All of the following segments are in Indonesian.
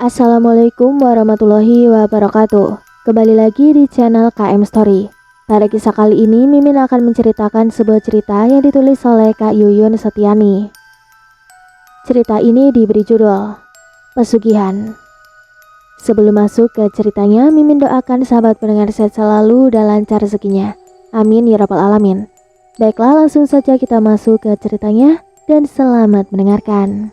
Assalamualaikum warahmatullahi wabarakatuh. Kembali lagi di channel KM Story. Pada kisah kali ini Mimin akan menceritakan sebuah cerita yang ditulis oleh Kak Yuyun Setiani. Cerita ini diberi judul Pesugihan. Sebelum masuk ke ceritanya, Mimin doakan sahabat pendengar sehat selalu dan lancar rezekinya. Amin ya rabbal alamin. Baiklah, langsung saja kita masuk ke ceritanya dan selamat mendengarkan.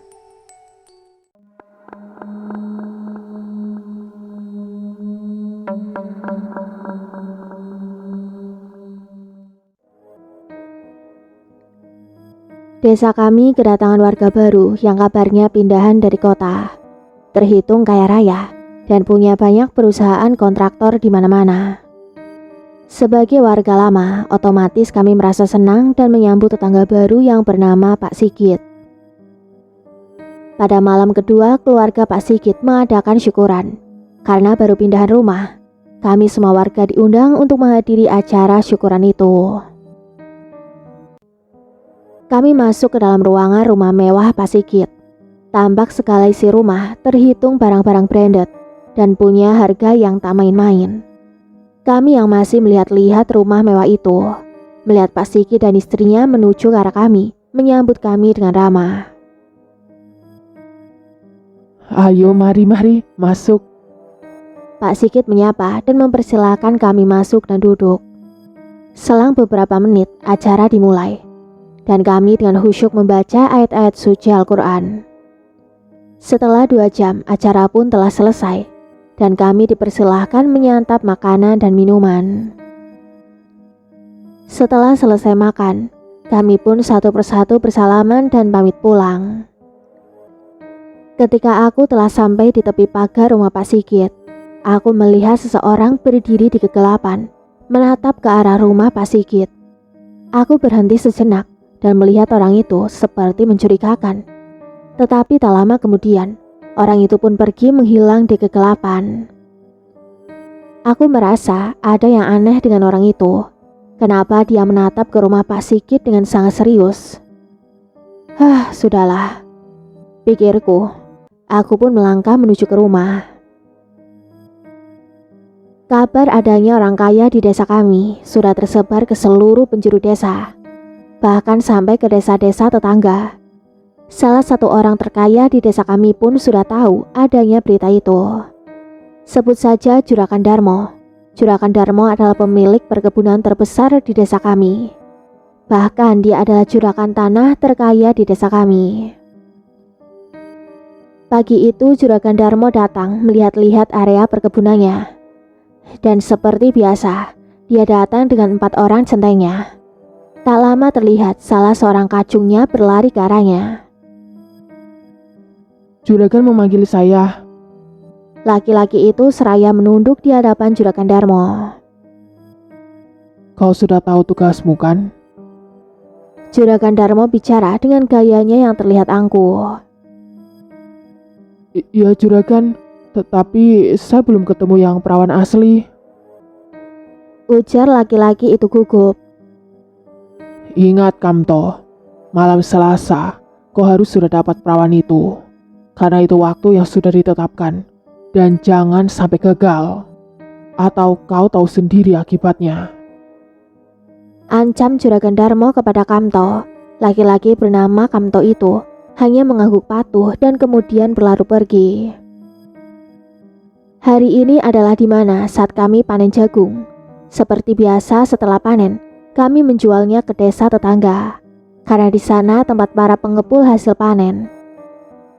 Desa kami kedatangan warga baru yang kabarnya pindahan dari kota. Terhitung kaya raya dan punya banyak perusahaan kontraktor di mana-mana. Sebagai warga lama, otomatis kami merasa senang dan menyambut tetangga baru yang bernama Pak Sigit. Pada malam kedua, keluarga Pak Sigit mengadakan syukuran. Karena baru pindahan rumah, kami semua warga diundang untuk menghadiri acara syukuran itu. Kami masuk ke dalam ruangan rumah mewah Pak Sigit. Tampak segala isi rumah terhitung barang-barang branded dan punya harga yang tak main-main. Kami yang masih melihat-lihat rumah mewah itu, melihat Pak Sigit dan istrinya menuju ke arah kami, menyambut kami dengan ramah. Ayo mari masuk. Pak Sigit menyapa dan mempersilahkan kami masuk dan duduk. Selang beberapa menit acara dimulai. Dan kami dengan khusyuk membaca ayat-ayat suci Al-Quran. Setelah 2 jam, acara pun telah selesai, dan kami dipersilahkan menyantap makanan dan minuman. Setelah selesai makan, kami pun satu persatu bersalaman dan pamit pulang. Ketika aku telah sampai di tepi pagar rumah Pak Sigit, aku melihat seseorang berdiri di kegelapan, menatap ke arah rumah Pak Sigit. Aku berhenti sejenak dan melihat orang itu seperti mencurigakan. Tetapi tak lama kemudian, orang itu pun pergi menghilang di kegelapan. Aku merasa ada yang aneh dengan orang itu. Kenapa dia menatap ke rumah Pak Sigit dengan sangat serius? Sudahlah, pikirku. Aku pun melangkah menuju ke rumah. Kabar adanya orang kaya di desa kami sudah tersebar ke seluruh penjuru desa. Bahkan sampai ke desa-desa tetangga. Salah satu orang terkaya di desa kami pun sudah tahu adanya berita itu. Sebut saja Juragan Darmo. Juragan Darmo adalah pemilik perkebunan terbesar di desa kami. Bahkan dia adalah juragan tanah terkaya di desa kami. Pagi itu Juragan Darmo datang melihat-lihat area perkebunannya. Dan seperti biasa, dia datang dengan 4 orang centengnya. Tak lama terlihat salah seorang kacungnya berlari ke arahnya. Juragan memanggil saya. Laki-laki itu seraya menunduk di hadapan Juragan Darmo. Kau sudah tahu tugasmu kan? Juragan Darmo bicara dengan gayanya yang terlihat angkuh. Iya Juragan, tetapi saya belum ketemu yang perawan asli. Ujar laki-laki itu gugup. Ingat Kamto, malam Selasa kau harus sudah dapat perawan itu. Karena itu waktu yang sudah ditetapkan. Dan jangan sampai gagal. Atau kau tahu sendiri akibatnya. Ancam Juragan Darmo kepada Kamto. Laki-laki bernama Kamto itu hanya mengangguk patuh dan kemudian berlari pergi. Hari ini adalah di mana saat kami panen jagung. Seperti biasa setelah panen, kami menjualnya ke desa tetangga, karena di sana tempat para pengepul hasil panen.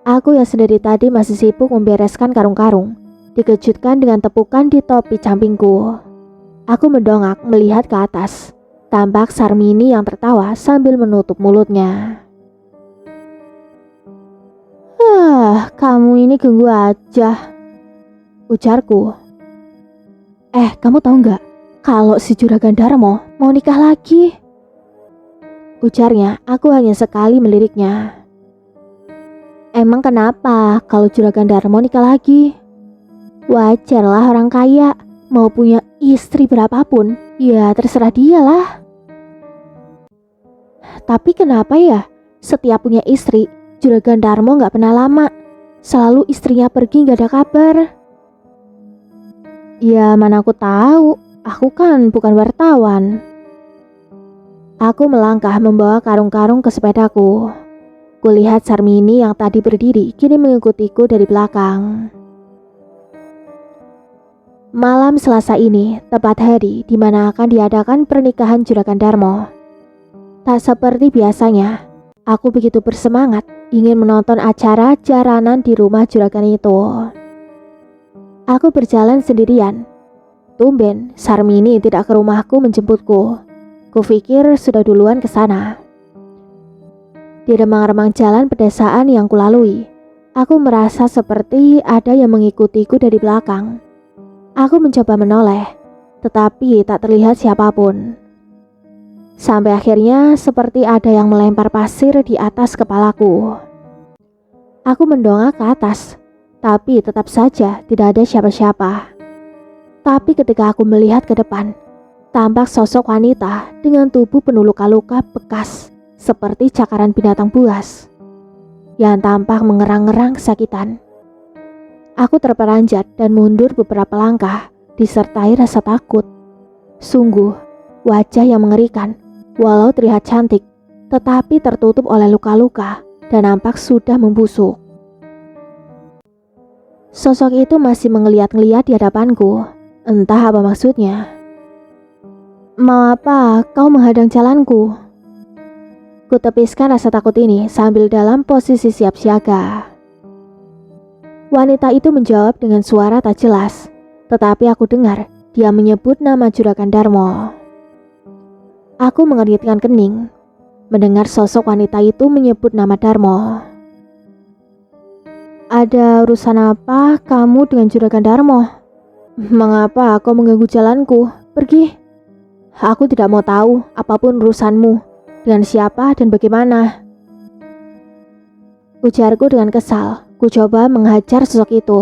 Aku yang sendiri tadi masih sibuk membereskan karung-karung, dikejutkan dengan tepukan di topi sampingku. Aku mendongak melihat ke atas, tampak Sarmini yang tertawa sambil menutup mulutnya. Kamu ini ganggu aja, ujarku. Kamu tahu nggak? Kalau si Juragan Darmo mau nikah lagi, ujarnya. Aku hanya sekali meliriknya. Emang kenapa kalau Juragan Darmo nikah lagi? Wajarlah orang kaya, mau punya istri berapapun, ya terserah dia lah. Tapi kenapa ya setiap punya istri, Juragan Darmo gak pernah lama. Selalu istrinya pergi gak ada kabar. Ya mana aku tahu, aku kan bukan wartawan. Aku melangkah membawa karung-karung ke sepedaku. Kulihat Sarmini yang tadi berdiri kini mengikutiku dari belakang. Malam Selasa ini tepat hari di mana akan diadakan pernikahan Juragan Darmo. Tak seperti biasanya, aku begitu bersemangat ingin menonton acara jaranan di rumah juragan itu. Aku berjalan sendirian. Tumben Sarmini tidak ke rumahku menjemputku. Kupikir sudah duluan ke sana. Di remang-remang jalan pedesaan yang kulalui, aku merasa seperti ada yang mengikutiku dari belakang. Aku mencoba menoleh, tetapi tak terlihat siapapun. Sampai akhirnya seperti ada yang melempar pasir di atas kepalaku. Aku mendongak ke atas, tapi tetap saja tidak ada siapa-siapa. Tapi ketika aku melihat ke depan, tampak sosok wanita dengan tubuh penuh luka-luka bekas seperti cakaran binatang buas yang tampak mengerang-ngerang kesakitan. Aku terperanjat dan mundur beberapa langkah disertai rasa takut. Sungguh, wajah yang mengerikan, walau terlihat cantik, tetapi tertutup oleh luka-luka dan nampak sudah membusuk. Sosok itu masih mengeliat-ngeliat di hadapanku, entah apa maksudnya. Mau apa kau menghadang jalanku? Kutepiskan rasa takut ini sambil dalam posisi siap siaga. Wanita itu menjawab dengan suara tak jelas, tetapi aku dengar dia menyebut nama Juragan Darmo. Aku mengeritkan kening mendengar sosok wanita itu menyebut nama Darmo. Ada urusan apa kamu dengan Juragan Darmo? Mengapa kau mengganggu jalanku? Pergi. Aku tidak mau tahu apapun urusanmu, dengan siapa dan bagaimana. Ujarku dengan kesal. Ku coba menghajar sosok itu.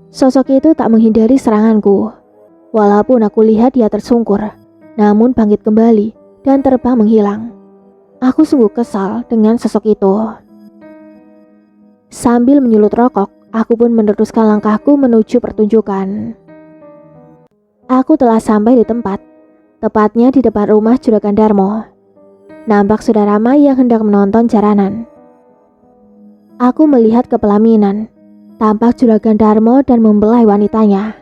Sosok itu tak menghindari seranganku. Walaupun aku lihat dia tersungkur, namun bangkit kembali dan terbang menghilang. Aku sungguh kesal dengan sosok itu. Sambil menyulut rokok, aku pun meneruskan langkahku menuju pertunjukan. Aku telah sampai di tempat, tepatnya di depan rumah Juragan Darmo. Nampak sudah ramai yang hendak menonton jaranan. Aku melihat ke pelaminan, tampak Juragan Darmo dan membelai wanitanya.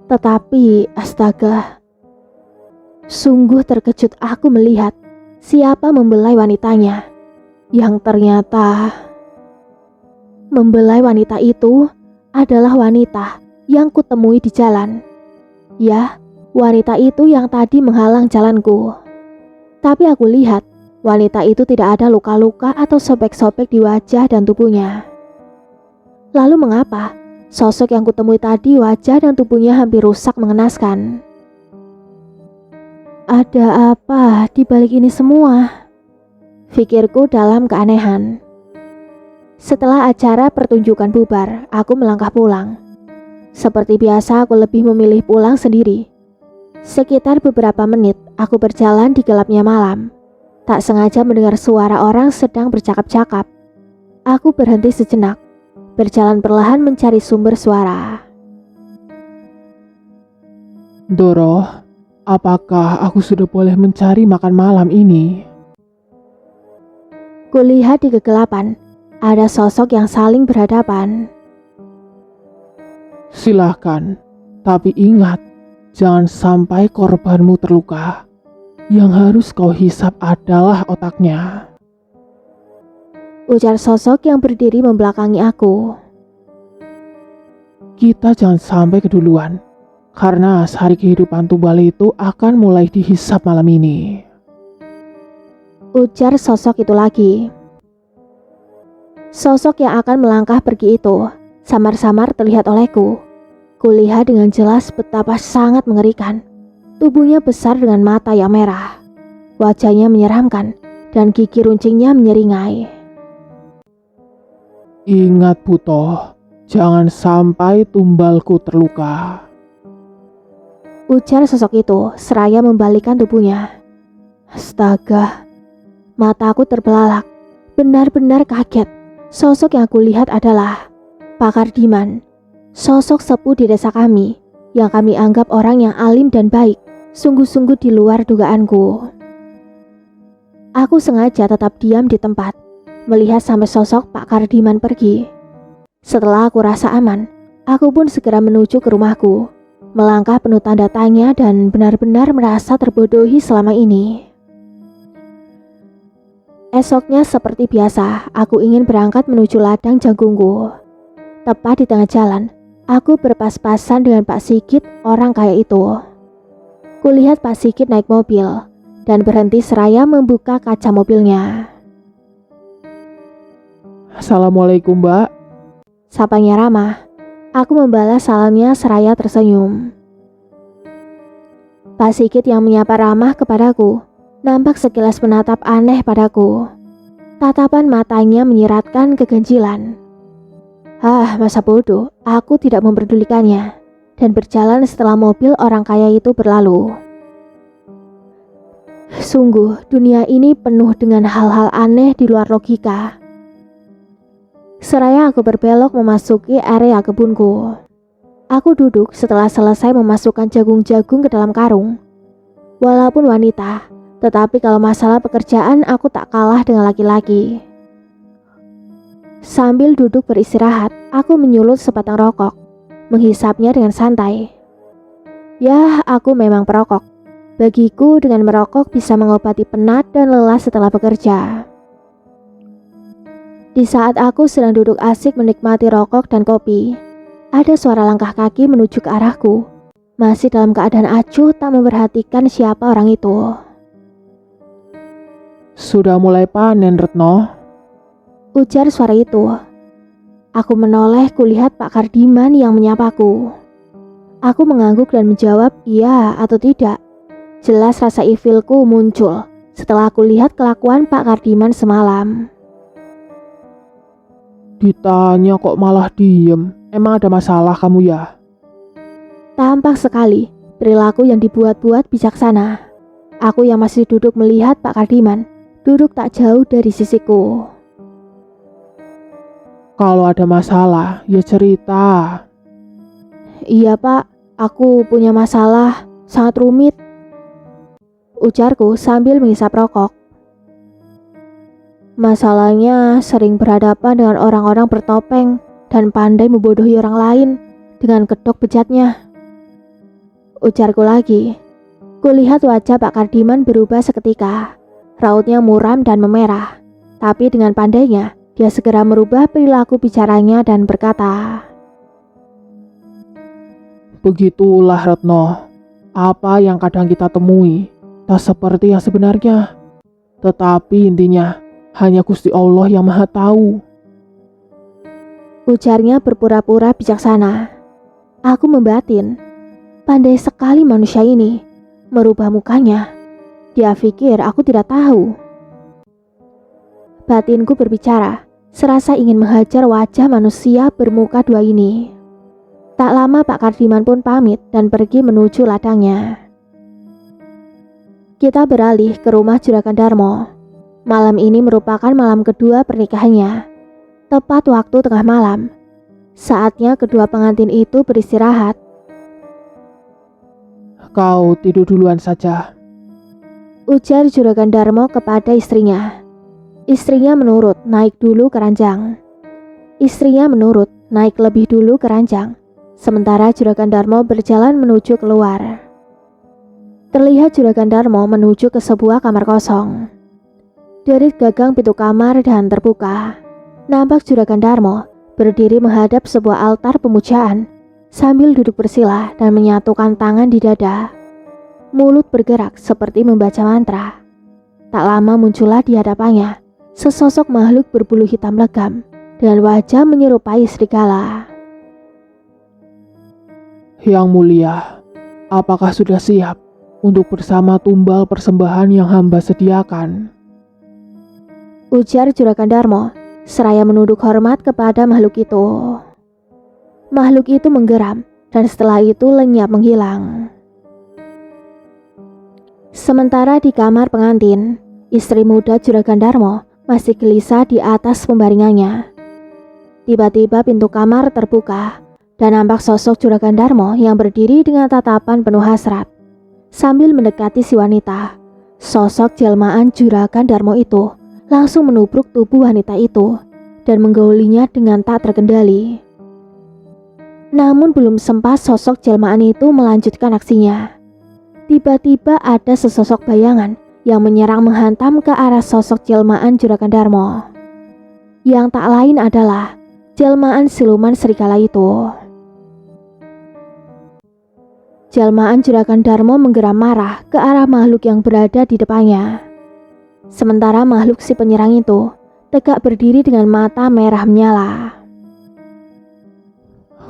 Tetapi, astaga, sungguh terkejut aku melihat siapa membelai wanitanya, yang ternyata membelai wanita itu adalah wanita yang kutemui di jalan. Ya, wanita itu yang tadi menghalang jalanku. Tapi aku lihat wanita itu tidak ada luka-luka atau sobek-sobek di wajah dan tubuhnya. Lalu mengapa sosok yang kutemui tadi wajah dan tubuhnya hampir rusak mengenaskan? Ada apa di balik ini semua? Pikirku dalam keanehan. Setelah acara pertunjukan bubar, aku melangkah pulang. Seperti biasa, aku lebih memilih pulang sendiri. Sekitar beberapa menit, aku berjalan di gelapnya malam. Tak sengaja mendengar suara orang sedang bercakap-cakap. Aku berhenti sejenak, berjalan perlahan mencari sumber suara. Doro, apakah aku sudah boleh mencari makan malam ini? Kulihat di kegelapan, ada sosok yang saling berhadapan. Silahkan, tapi ingat, jangan sampai korbanmu terluka. Yang harus kau hisap adalah otaknya. Ujar sosok yang berdiri membelakangi aku. Kita jangan sampai keduluan, karena sehari kehidupan tumbal itu akan mulai dihisap malam ini. Ujar sosok itu lagi. Sosok yang akan melangkah pergi itu samar-samar terlihat olehku. Kulihat dengan jelas betapa sangat mengerikan. Tubuhnya besar dengan mata yang merah. Wajahnya menyeramkan dan gigi runcingnya menyeringai. Ingat Buto, jangan sampai tumbalku terluka. Ujar sosok itu seraya membalikkan tubuhnya. Astaga, mataku terbelalak. Benar-benar kaget. Sosok yang aku lihat adalah Pak Kardiman, sosok sepuh di desa kami yang kami anggap orang yang alim dan baik, sungguh-sungguh di luar dugaanku. Aku sengaja tetap diam di tempat, melihat sampai sosok Pak Kardiman pergi. Setelah aku rasa aman, aku pun segera menuju ke rumahku, melangkah penuh tanda tanya dan benar-benar merasa terbodohi selama ini. Esoknya seperti biasa, aku ingin berangkat menuju ladang jagungku. Tepat di tengah jalan, aku berpas-pasan dengan Pak Sigit, orang kaya itu. Kulihat Pak Sigit naik mobil dan berhenti seraya membuka kaca mobilnya. Assalamualaikum, Mbak. Sapanya ramah. Aku membalas salamnya seraya tersenyum. Pak Sigit yang menyapa ramah kepadaku nampak sekilas menatap aneh padaku. Tatapan matanya menyiratkan keganjilan. Masa bodoh, aku tidak memperdulikannya dan berjalan setelah mobil orang kaya itu berlalu. Sungguh, dunia ini penuh dengan hal-hal aneh di luar logika. Seraya aku berbelok memasuki area kebunku. Aku duduk setelah selesai memasukkan jagung-jagung ke dalam karung. Walaupun wanita, tetapi kalau masalah pekerjaan aku tak kalah dengan laki-laki. Sambil duduk beristirahat, aku menyulut sebatang rokok, menghisapnya dengan santai. Ya, aku memang perokok. Bagiku dengan merokok bisa mengobati penat dan lelah setelah bekerja. Di saat aku sedang duduk asik menikmati rokok dan kopi, ada suara langkah kaki menuju ke arahku. Masih dalam keadaan acuh tak memperhatikan siapa orang itu. Sudah mulai panen, Retno? Ujar suara itu. Aku menoleh kulihat Pak Kardiman yang menyapaku. Aku mengangguk dan menjawab iya atau tidak. Jelas rasa ilfilku muncul setelah aku lihat kelakuan Pak Kardiman semalam. Ditanya kok malah diem. Emang ada masalah kamu ya? Tampak sekali perilaku yang dibuat-buat bijaksana. Aku yang masih duduk melihat Pak Kardiman duduk tak jauh dari sisiku. Kalau ada masalah, ya cerita. Iya Pak, aku punya masalah sangat rumit, ujarku sambil menghisap rokok. Masalahnya sering berhadapan dengan orang-orang bertopeng dan pandai membodohi orang lain dengan kedok bejatnya, ujarku lagi. Kulihat wajah Pak Kardiman berubah seketika. Rautnya muram dan memerah, tapi dengan pandainya dia segera merubah perilaku bicaranya dan berkata, Begitulah, Retno. Apa yang kadang kita temui tak seperti yang sebenarnya. Tetapi intinya hanya Gusti Allah yang Maha Tahu. ujarnya berpura-pura bijaksana. Aku membatin, pandai sekali manusia ini merubah mukanya. Dia pikir aku tidak tahu. Batinku berbicara, serasa ingin menghajar wajah manusia bermuka dua ini. Tak lama Pak Kardiman pun pamit dan pergi menuju ladangnya. Kita beralih ke rumah Juragan Darmo. Malam ini merupakan malam kedua pernikahannya. Tepat waktu tengah malam. Saatnya kedua pengantin itu beristirahat. Kau tidur duluan saja, ujar Juragan Darmo kepada istrinya. Istrinya menurut, naik dulu ke ranjang. Istrinya menurut, naik lebih dulu ke ranjang. Sementara Juragan Darmo berjalan menuju keluar. Terlihat Juragan Darmo menuju ke sebuah kamar kosong. Derit gagang pintu kamar dan terbuka. Nampak Juragan Darmo berdiri menghadap sebuah altar pemujaan sambil duduk bersila dan menyatukan tangan di dada. Mulut bergerak seperti membaca mantra. Tak lama muncullah di hadapannya sesosok makhluk berbulu hitam legam dengan wajah menyerupai serigala. Yang mulia, apakah sudah siap untuk bersama tumbal persembahan yang hamba sediakan? Ujar Juragan Darmo seraya menunduk hormat kepada makhluk itu. Makhluk itu menggeram dan setelah itu lenyap menghilang. Sementara di kamar pengantin, istri muda Juragan Darmo masih gelisah di atas pembaringannya. Tiba-tiba pintu kamar terbuka dan nampak sosok Juragan Darmo yang berdiri dengan tatapan penuh hasrat. Sambil mendekati si wanita, sosok jelmaan Juragan Darmo itu langsung menubruk tubuh wanita itu dan menggaulinya dengan tak terkendali. Namun belum sempat sosok jelmaan itu melanjutkan aksinya. Tiba-tiba ada sesosok bayangan yang menyerang menghantam ke arah sosok jelmaan Juragan Darmo. Yang tak lain adalah jelmaan siluman serigala itu. Jelmaan Juragan Darmo menggeram marah ke arah makhluk yang berada di depannya. Sementara makhluk si penyerang itu tegak berdiri dengan mata merah menyala.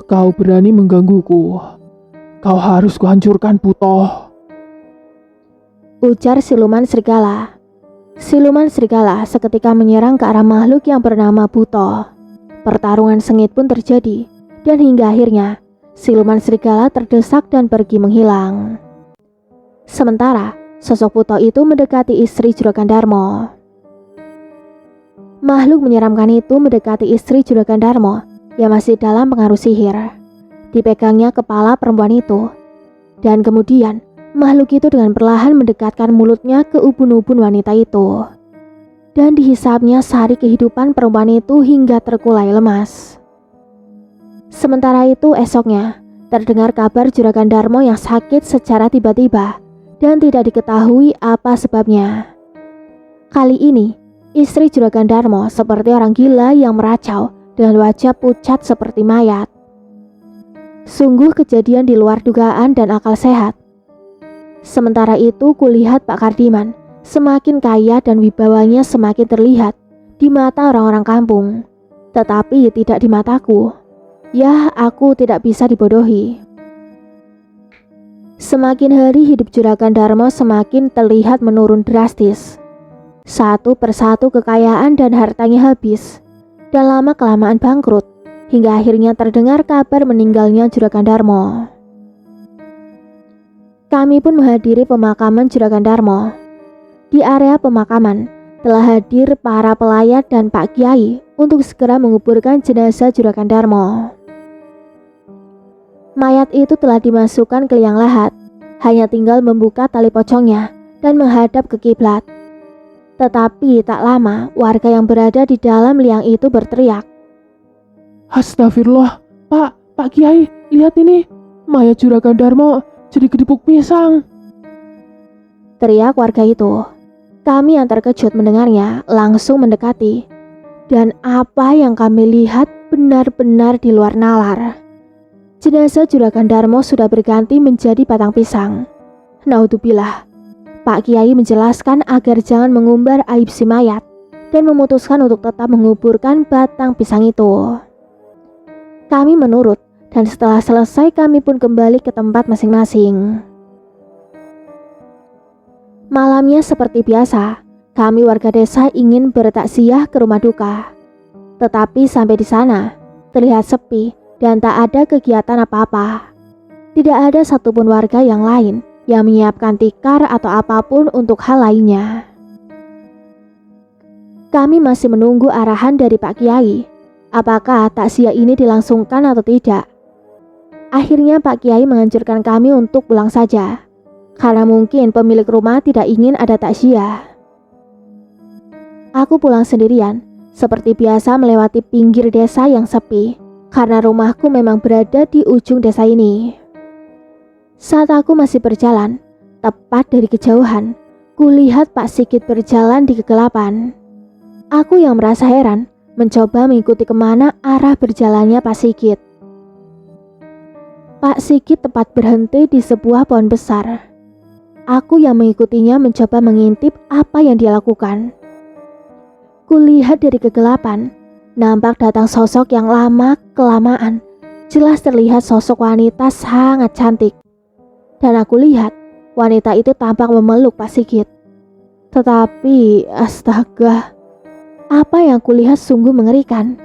Kau berani menggangguku. Kau harus kuhancurkan, Butoh. Ujar siluman serigala. Siluman serigala seketika menyerang ke arah makhluk yang bernama Butoh. Pertarungan sengit pun terjadi dan hingga akhirnya siluman serigala terdesak dan pergi menghilang. Sementara sosok Butoh itu mendekati istri Juragan Darmo. Makhluk menyeramkan itu mendekati istri Juragan Darmo yang masih dalam pengaruh sihir. Dipegangnya kepala perempuan itu, dan kemudian makhluk itu dengan perlahan mendekatkan mulutnya ke ubun-ubun wanita itu. Dan dihisapnya sari kehidupan perempuan itu hingga terkulai lemas. Sementara itu esoknya, terdengar kabar Juragan Darmo yang sakit secara tiba-tiba dan tidak diketahui apa sebabnya. Kali ini, istri Juragan Darmo seperti orang gila yang meracau dengan wajah pucat seperti mayat. Sungguh kejadian di luar dugaan dan akal sehat. Sementara itu kulihat Pak Kardiman semakin kaya dan wibawanya semakin terlihat di mata orang-orang kampung, tetapi tidak di mataku. Ya, aku tidak bisa dibodohi. Semakin hari hidup Juragan Darmo semakin terlihat menurun drastis. Satu persatu kekayaan dan hartanya habis, dan lama-kelamaan bangkrut, hingga akhirnya terdengar kabar meninggalnya Juragan Darmo. Kami pun menghadiri pemakaman Juragan Darmo. Di area pemakaman telah hadir para pelayat dan Pak Kiai untuk segera menguburkan jenazah Juragan Darmo. Mayat itu telah dimasukkan ke liang lahat, hanya tinggal membuka tali pocongnya dan menghadap ke kiblat. Tetapi tak lama warga yang berada di dalam liang itu berteriak, Astagfirullah, Pak Kiai, lihat ini, mayat Juragan Darmo jadi kedipuk pisang. teriak warga itu. Kami yang terkejut mendengarnya langsung mendekati, dan apa yang kami lihat benar-benar di luar nalar. Jenazah Juragan Darmo sudah berganti menjadi batang pisang. Naudzubillah. Pak Kiai menjelaskan agar jangan mengumbar aib si mayat dan memutuskan untuk tetap menguburkan batang pisang itu. Kami menurut, dan setelah selesai kami pun kembali ke tempat masing-masing. Malamnya seperti biasa, kami warga desa ingin bertaksiah ke rumah duka. Tetapi sampai di sana, terlihat sepi dan tak ada kegiatan apa-apa. Tidak ada satupun warga yang lain yang menyiapkan tikar atau apapun untuk hal lainnya. Kami masih menunggu arahan dari Pak Kiai, apakah takziah ini dilangsungkan atau tidak. Akhirnya Pak Kiai menganjurkan kami untuk pulang saja, karena mungkin pemilik rumah tidak ingin ada takziah. Aku pulang sendirian, seperti biasa melewati pinggir desa yang sepi, karena rumahku memang berada di ujung desa ini. Saat aku masih berjalan, tepat dari kejauhan, kulihat Pak Sigit berjalan di kegelapan. Aku yang merasa heran, mencoba mengikuti kemana arah berjalannya Pak Sigit. Pak Sigit tepat berhenti di sebuah pohon besar. Aku yang mengikutinya mencoba mengintip apa yang dia lakukan. Kulihat dari kegelapan, nampak datang sosok yang lama-kelamaan. Jelas terlihat sosok wanita sangat cantik. Dan aku lihat, wanita itu tampak memeluk Pak Sigit. Tetapi, astaga, apa yang kulihat sungguh mengerikan.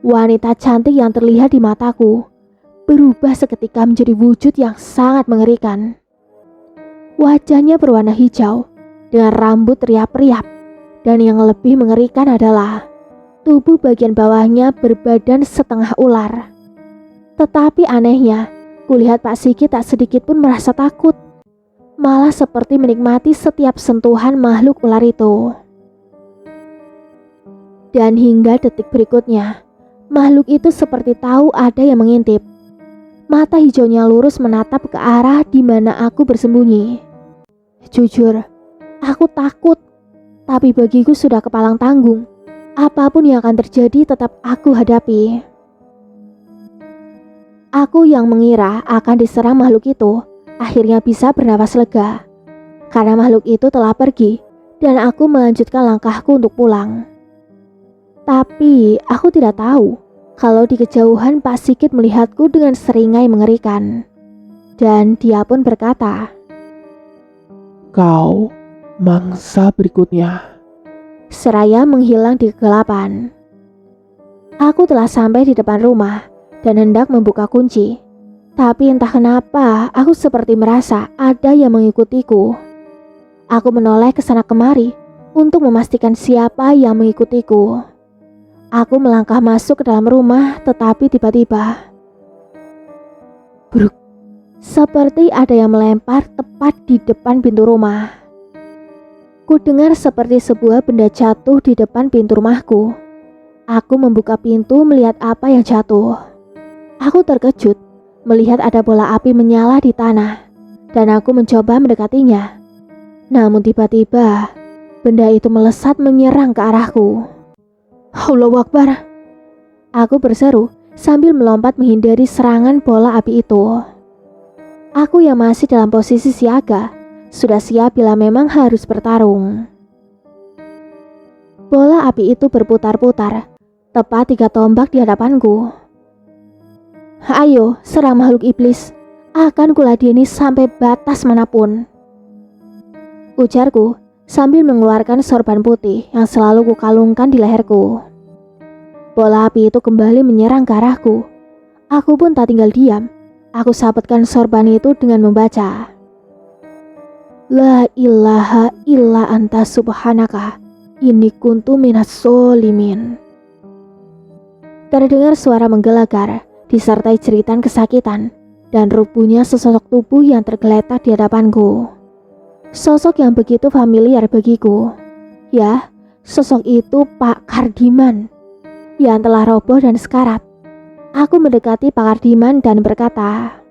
Wanita cantik yang terlihat di mataku berubah seketika menjadi wujud yang sangat mengerikan. Wajahnya berwarna hijau dengan rambut riap-riap, dan yang lebih mengerikan adalah Tubuh bagian bawahnya berbadan setengah ular. Tetapi anehnya, kulihat Pak Sigit tak sedikit pun merasa takut. Malah seperti menikmati setiap sentuhan makhluk ular itu. Dan hingga detik berikutnya, makhluk itu seperti tahu ada yang mengintip. Mata hijaunya lurus menatap ke arah di mana aku bersembunyi. Jujur, aku takut. Tapi bagiku sudah kepalang tanggung. Apapun yang akan terjadi tetap aku hadapi. Aku yang mengira akan diserang makhluk itu akhirnya bisa bernapas lega. Karena makhluk itu telah pergi dan aku melanjutkan langkahku untuk pulang. Tapi aku tidak tahu kalau di kejauhan Pak Sigit melihatku dengan seringai mengerikan. Dan dia pun berkata, Kau mangsa berikutnya. seraya menghilang di kegelapan. Aku telah sampai di depan rumah dan hendak membuka kunci. Tapi entah kenapa aku seperti merasa ada yang mengikutiku. Aku menoleh ke sana kemari untuk memastikan siapa yang mengikutiku. Aku melangkah masuk ke dalam rumah, tetapi tiba-tiba bruk, seperti ada yang melempar tepat di depan pintu rumah. Ku dengar seperti sebuah benda jatuh di depan pintu rumahku. Aku membuka pintu melihat apa yang jatuh. Aku terkejut melihat ada bola api menyala di tanah, dan aku mencoba mendekatinya. Namun tiba-tiba benda itu melesat menyerang ke arahku. Allahu Akbar! Aku berseru sambil melompat menghindari serangan bola api itu. Aku yang masih dalam posisi siaga sudah siap bila memang harus bertarung. Bola api itu berputar-putar, tepat 3 tombak di hadapanku. Ayo, serang makhluk iblis. Akan kuladeni sampai batas manapun, ujarku sambil mengeluarkan sorban putih yang selalu kukalungkan di leherku. Bola api itu kembali menyerang ke arahku. Aku pun tak tinggal diam. Aku sabetkan sorban itu dengan membaca, La ilaha illa anta subhanaka, inni kuntu minas solimin. Terdengar suara menggelegar disertai jeritan kesakitan dan rubuhnya sesosok tubuh yang tergeletak di hadapanku. Sosok yang begitu familiar bagiku. Ya, sosok itu Pak Kardiman yang telah roboh dan sekarat. Aku mendekati Pak Kardiman dan berkata,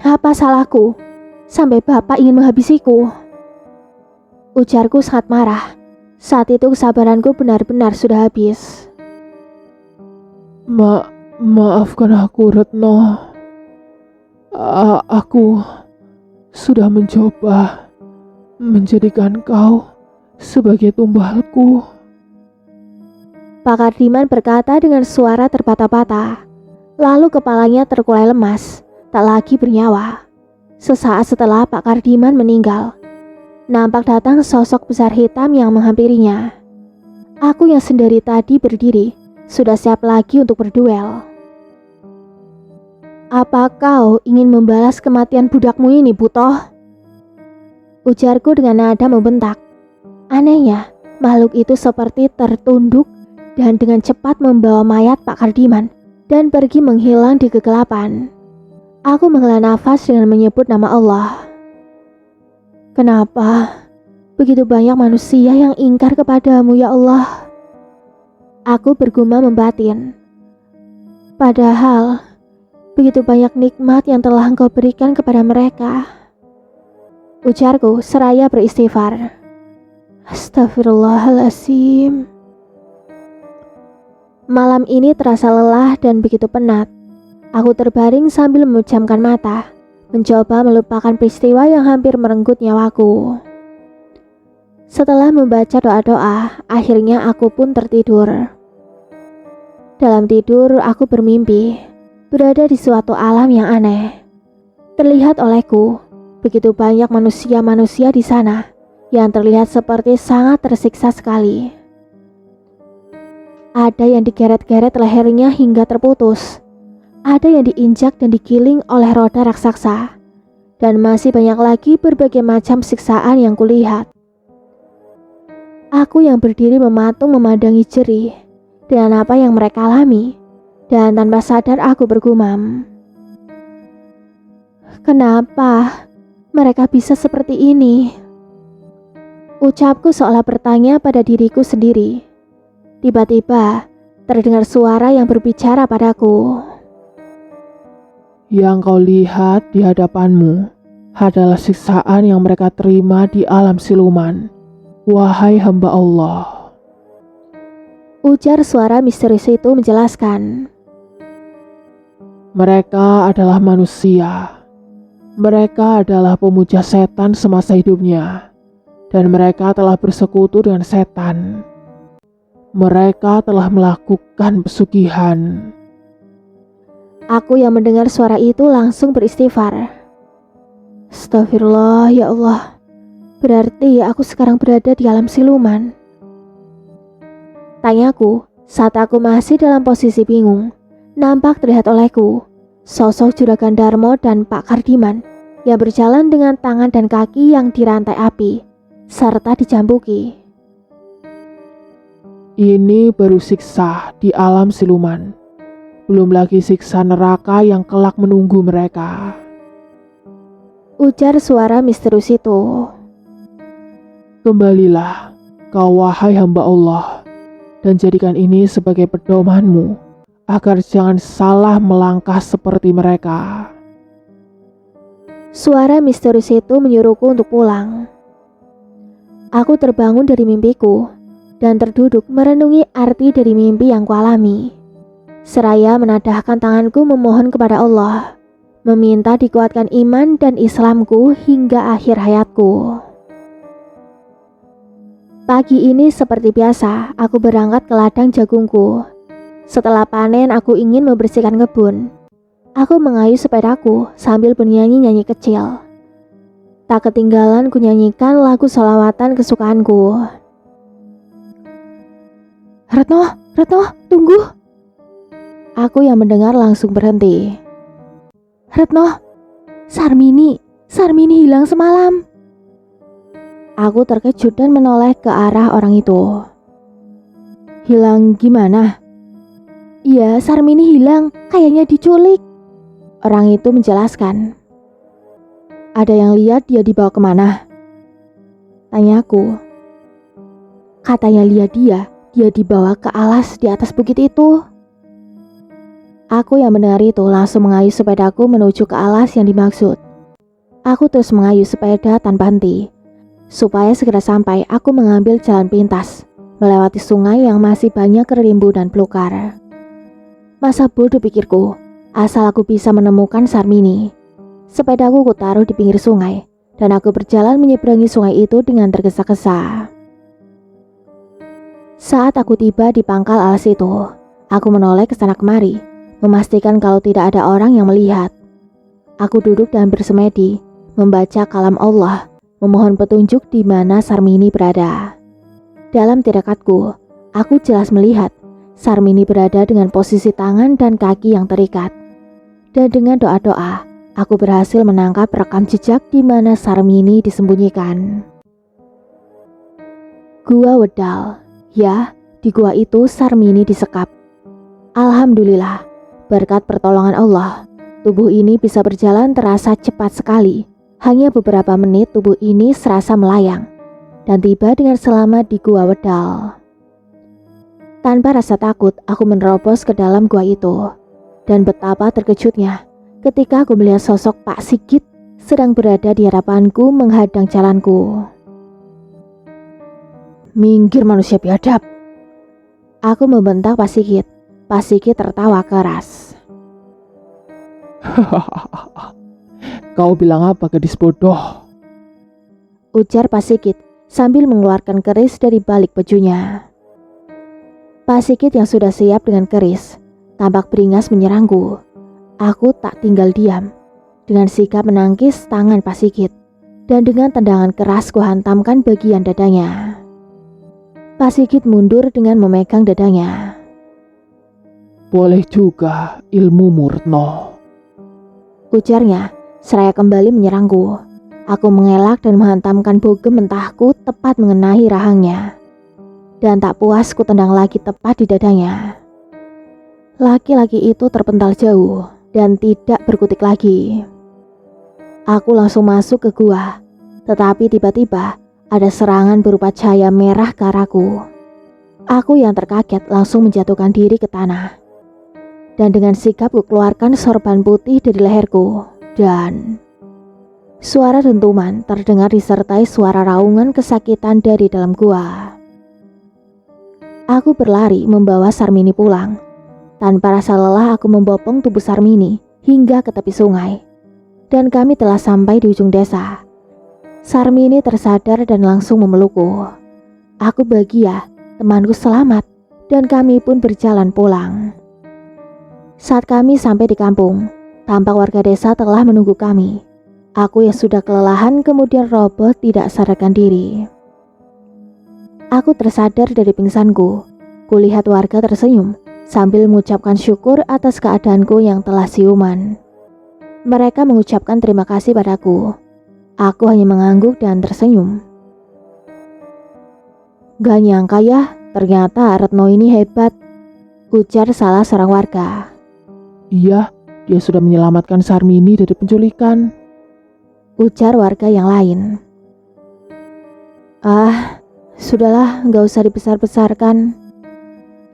Apa salahku sampai Bapak ingin menghabisiku? Ujarku sangat marah. Saat itu kesabaranku benar-benar sudah habis. Maafkan aku, Retno. Aku sudah mencoba menjadikan kau sebagai tumbalku. Pak Kardiman berkata dengan suara terbata-bata. Lalu kepalanya terkulai lemas, tak lagi bernyawa. Sesaat setelah Pak Kardiman meninggal, nampak datang sosok besar hitam yang menghampirinya. Aku yang sendiri tadi berdiri, sudah siap lagi untuk berduel. Apa kau ingin membalas kematian budakmu ini, Butoh? Ujarku dengan nada membentak. Anehnya, makhluk itu seperti tertunduk dan dengan cepat membawa mayat Pak Kardiman dan pergi menghilang di kegelapan. Aku menghela nafas dengan menyebut nama Allah. Kenapa begitu banyak manusia yang ingkar kepadamu, ya Allah? Aku bergumam membatin. Padahal begitu banyak nikmat yang telah Engkau berikan kepada mereka. Ujarku seraya beristighfar. Astagfirullahaladzim. Malam ini terasa lelah dan begitu penat. Aku terbaring sambil memejamkan mata, mencoba melupakan peristiwa yang hampir merenggut nyawaku. Setelah membaca doa-doa, akhirnya aku pun tertidur. Dalam tidur, aku bermimpi berada di suatu alam yang aneh. Terlihat olehku begitu banyak manusia-manusia di sana yang terlihat seperti sangat tersiksa sekali. Ada yang digeret-geret lehernya hingga terputus. Ada yang diinjak dan digiling oleh roda raksasa. Dan masih banyak lagi berbagai macam siksaan yang kulihat. Aku yang berdiri mematung memandangi jerih dengan apa yang mereka alami, dan tanpa sadar aku bergumam, "Kenapa mereka bisa seperti ini?" Ucapku seolah bertanya pada diriku sendiri. Tiba-tiba terdengar suara yang berbicara padaku. Yang kau lihat di hadapanmu adalah siksaan yang mereka terima di alam siluman. Wahai hamba Allah. Ujar suara misterius itu menjelaskan. Mereka adalah manusia. Mereka adalah pemuja setan semasa hidupnya. Dan mereka telah bersekutu dengan setan. Mereka telah melakukan pesugihan. Aku yang mendengar suara itu langsung beristighfar. Astagfirullah, ya Allah. Berarti aku sekarang berada di alam siluman. Tanyaku saat aku masih dalam posisi bingung. Nampak terlihat olehku sosok Juragan Darmo dan Pak Kardiman yang berjalan dengan tangan dan kaki yang dirantai api serta dicambuki. Ini baru siksa di alam siluman. Belum lagi siksa neraka yang kelak menunggu mereka. Ujar suara misterius itu. Kembalilah, kau wahai hamba Allah, dan jadikan ini sebagai pedomanmu, agar jangan salah melangkah seperti mereka. Suara misterius itu menyuruhku untuk pulang. Aku terbangun dari mimpiku dan terduduk merenungi arti dari mimpi yang kualami. Seraya menadahkan tanganku memohon kepada Allah, meminta dikuatkan iman dan Islamku hingga akhir hayatku. Pagi ini seperti biasa, aku berangkat ke ladang jagungku. Setelah panen, aku ingin membersihkan kebun. Aku mengayuh sepedaku sambil bernyanyi-nyanyi kecil. Tak ketinggalan ku nyanyikan lagu sholawatan kesukaanku. Retno, tunggu. Aku yang mendengar langsung berhenti. Retno, Sarmini hilang semalam. Aku terkejut dan menoleh ke arah orang itu. Hilang gimana? Iya, Sarmini hilang, kayaknya diculik. Orang itu menjelaskan. Ada yang lihat dia dibawa kemana? Tanyaku. Katanya lihat dia dibawa ke alas di atas bukit itu. Aku yang mendengar itu langsung mengayuh sepedaku menuju ke alas yang dimaksud. Aku terus mengayuh sepeda tanpa henti. Supaya segera sampai, aku mengambil jalan pintas, melewati sungai yang masih banyak kerimbu dan belukar. Masa bodoh pikirku, asal aku bisa menemukan Sarmini. Sepedaku kutaruh di pinggir sungai, dan aku berjalan menyeberangi sungai itu dengan tergesa-gesa. Saat aku tiba di pangkal alas itu, aku menoleh ke sana kemari, memastikan kalau tidak ada orang yang melihat. Aku duduk dan bersemedi, membaca kalam Allah, memohon petunjuk di mana Sarmini berada. Dalam tirakatku, aku jelas melihat Sarmini berada dengan posisi tangan dan kaki yang terikat. Dan dengan doa-doa, aku berhasil menangkap rekam jejak di mana Sarmini disembunyikan. Gua Wedal. Ya, di gua itu Sarmini disekap. Alhamdulillah, berkat pertolongan Allah, tubuh ini bisa berjalan terasa cepat sekali. Hanya beberapa menit tubuh ini serasa melayang dan tiba dengan selamat di gua Wedal. Tanpa rasa takut, aku menerobos ke dalam gua itu. Dan betapa terkejutnya ketika aku melihat sosok Pak Sigit sedang berada di hadapanku menghadang jalanku. Minggir manusia biadab. Aku membentak Pak Sigit. Pak Sigit tertawa keras. Kau bilang apa, gadis bodoh? Ujar Pak Sigit sambil mengeluarkan keris dari balik bajunya. Pak Sigit yang sudah siap dengan keris tampak beringas menyerangku. Aku tak tinggal diam. Dengan sikap menangkis tangan Pak Sigit dan dengan tendangan keras kuhantamkan bagian dadanya. Pak Sigit mundur dengan memegang dadanya. Boleh juga ilmumu, Retno. Ujarnya seraya kembali menyerangku. Aku mengelak dan menghantamkan bogem mentahku tepat mengenai rahangnya. dan tak puas ku tendang lagi tepat di dadanya. Laki-laki itu terpental jauh dan tidak berkutik lagi. Aku langsung masuk ke gua, tetapi tiba-tiba ada serangan berupa cahaya merah ke arahku. Aku yang terkaget langsung menjatuhkan diri ke tanah. Dan dengan sigap ku keluarkan sorban putih dari leherku. Dan suara dentuman terdengar disertai suara raungan kesakitan dari dalam gua. Aku berlari membawa Sarmini pulang. Tanpa rasa lelah aku membopong tubuh Sarmini hingga ke tepi sungai. Dan kami telah sampai di ujung desa. Sarmini tersadar dan langsung memelukku. Aku bahagia, temanku selamat, dan kami pun berjalan pulang. Saat kami sampai di kampung, tampak warga desa telah menunggu kami. Aku yang sudah kelelahan kemudian roboh tidak sadarkan diri. Aku tersadar dari pingsanku. Kulihat warga tersenyum sambil mengucapkan syukur atas keadaanku yang telah siuman. Mereka mengucapkan terima kasih padaku. Aku hanya mengangguk dan tersenyum. Gak nyangka ya, ternyata Retno ini hebat, ujar salah seorang warga. Iya, dia sudah menyelamatkan Sarmini dari penculikan, ujar warga yang lain. Ah, sudahlah, gak usah dibesar-besarkan.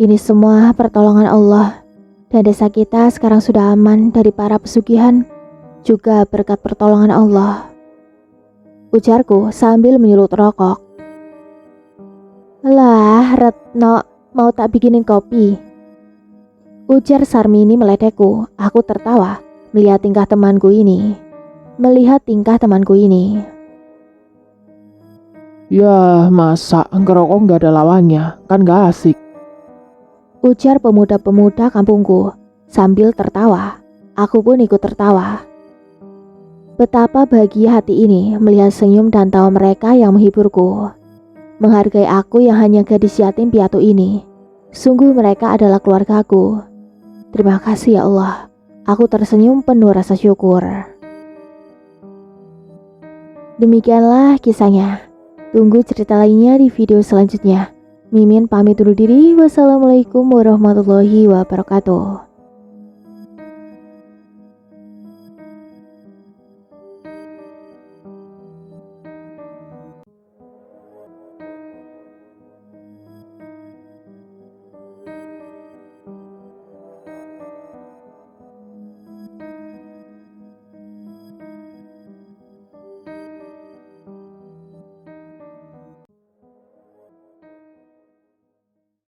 Ini semua pertolongan Allah, dan desa kita sekarang sudah aman dari para pesugihan, juga berkat pertolongan Allah, ujarku sambil menyulut rokok. Lah, Retno, mau tak bikinin kopi? Ujar Sarmini meledekku. Aku tertawa melihat tingkah temanku ini. Ya, masa ngerokok nggak ada lawannya, kan gak asik. Ujar pemuda-pemuda kampungku sambil tertawa. Aku pun ikut tertawa. Betapa bahagia hati ini melihat senyum dan tawa mereka yang menghiburku. Menghargai aku yang hanya gadis yatim piatu ini. Sungguh mereka adalah keluargaku. Terima kasih ya Allah. Aku tersenyum penuh rasa syukur. Demikianlah kisahnya. Tunggu cerita lainnya di video selanjutnya. Mimin pamit undur diri. Wassalamualaikum warahmatullahi wabarakatuh.